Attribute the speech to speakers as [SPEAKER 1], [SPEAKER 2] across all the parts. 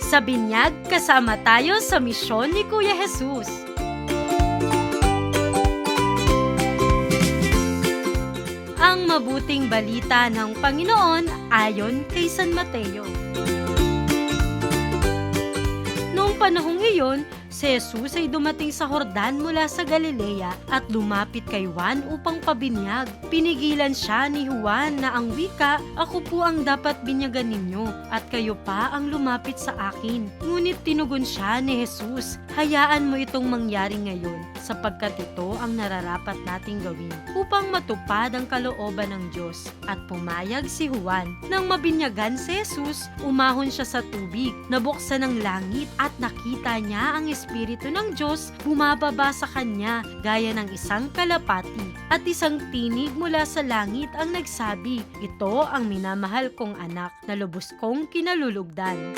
[SPEAKER 1] Sa binyag, kasama tayo sa misyon ni Kuya Jesus. Ang mabuting balita ng Panginoon ayon kay San Mateo. Noong panahong iyon, si Jesus ay dumating sa Jordan mula sa Galilea at lumapit kay Juan upang pabinyag. Pinigilan siya ni Juan na ang wika, "Ako po ang dapat binyagan ninyo at kayo pa ang lumapit sa akin." Ngunit tinugon siya ni Jesus, "Hayaan mo itong mangyari ngayon sapagkat ito ang nararapat nating gawin upang matupad ang kalooban ng Diyos." At pumayag si Juan. Nang mabinyagan si Jesus, umahon siya sa tubig, nabuksan ang langit at nakita niya ang Espiritu ng Diyos bumababa sa kanya gaya ng isang kalapati. At isang tinig mula sa langit ang nagsabi, "Ito ang minamahal kong anak na lubos kong kinalulugdan."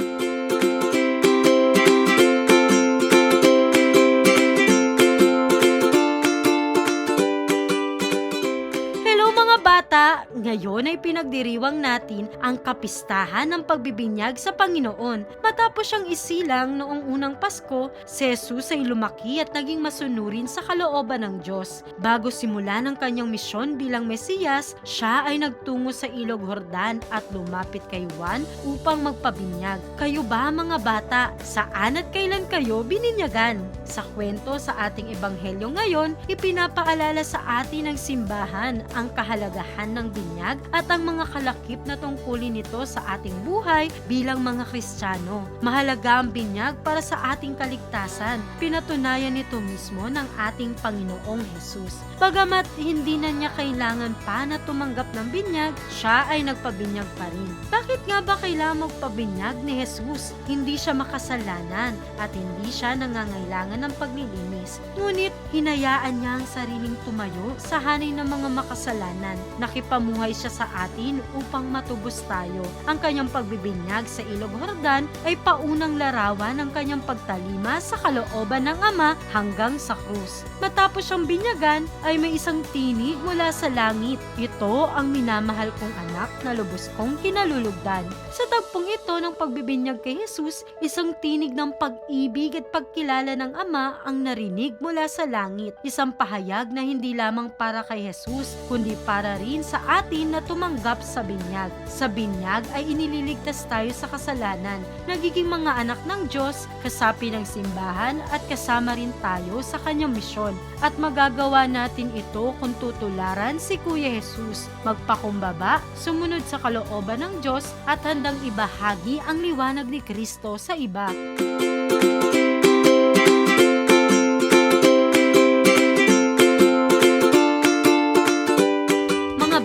[SPEAKER 1] Bata, ngayon ay pinagdiriwang natin ang kapistahan ng pagbibinyag sa Panginoon. Matapos siyang isilang noong unang Pasko, si Jesus ay lumaki at naging masunurin sa kalooban ng Diyos. Bago simula ng kanyang misyon bilang Mesiyas, siya ay nagtungo sa Ilog Jordan at lumapit kay Juan upang magpabinyag. Kayo ba mga bata, saan at kailan kayo bininyagan? Sa kwento sa ating ebanghelyo ngayon, ipinapaalala sa atin ng simbahan ang kahalagahan ng binyag at ang mga kalakip na tungkulin nito sa ating buhay bilang mga Kristiyano. Mahalaga ang binyag para sa ating kaligtasan. Pinatunayan nito mismo ng ating Panginoong Jesus. Bagamat hindi na niya kailangan pa na tumanggap ng binyag, siya ay nagpabinyag pa rin. Bakit nga ba kailangan magpabinyag ni Jesus? Hindi siya makasalanan at hindi siya nangangailangan ng paglilinis. Ngunit hinayaan niya ang sariling tumayo sa hanay ng mga makasalanan. Nakipamuhay siya sa atin upang matubos tayo. Ang kanyang pagbibinyag sa Ilog Jordan ay paunang larawan ng kanyang pagtalima sa kalooban ng Ama hanggang sa krus. Matapos siyang binyagan ay may isang tinig mula sa langit. "Ito ang minamahal kong anak na lubos kong kinalulugdan." Sa tagpong ito ng pagbibinyag kay Jesus, isang tinig ng pag-ibig at pagkilala ng Ama ang narinig mula sa langit. Isang pahayag na hindi lamang para kay Jesus, kundi para rin sa atin na tumanggap sa binyag. Sa binyag ay inililigtas tayo sa kasalanan, nagiging mga anak ng Diyos, kasapi ng simbahan at kasama rin tayo sa kanyang misyon. At magagawa natin ito kung tutularan si Kuya Jesus, magpakumbaba, sumunod sa kalooban ng Diyos at handang ibahagi ang liwanag ni Kristo sa iba.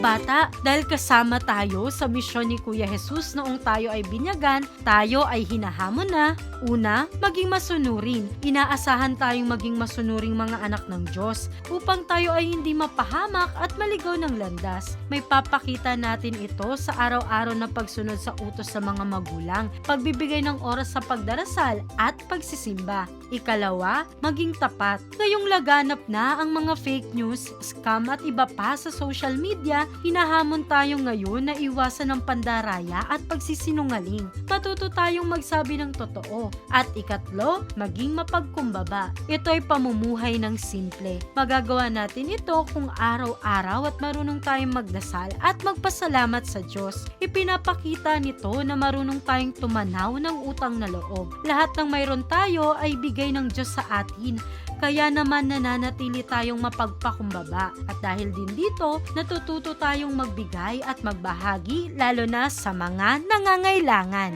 [SPEAKER 1] Bata, dahil kasama tayo sa misyon ni Kuya Jesus noong tayo ay binyagan, tayo ay hinahamon na, una, maging masunurin. Inaasahan tayong maging masunuring mga anak ng Diyos upang tayo ay hindi mapahamak at maligaw ng landas. May papakita natin ito sa araw-araw na pagsunod sa utos sa mga magulang, pagbibigay ng oras sa pagdarasal at pagsisimba. Ikalawa, maging tapat. Ngayong laganap na ang mga fake news, scam at iba pa sa social media, hinahamon tayo ngayon na iwasan ang pandaraya at pagsisinungaling. Matuto tayong magsabi ng totoo. At ikatlo, maging mapagkumbaba. Ito ay pamumuhay ng simple. Magagawa natin ito kung araw-araw at marunong tayong magdasal at magpasalamat sa Diyos. Ipinapakita nito na marunong tayong tumanaw ng utang na loob. Lahat ng mayroon tayo ay bigay ng Diyos sa atin. Kaya naman nananatili tayong mapagpakumbaba. At dahil din dito, natututo tayong magbigay at magbahagi lalo na sa mga nangangailangan.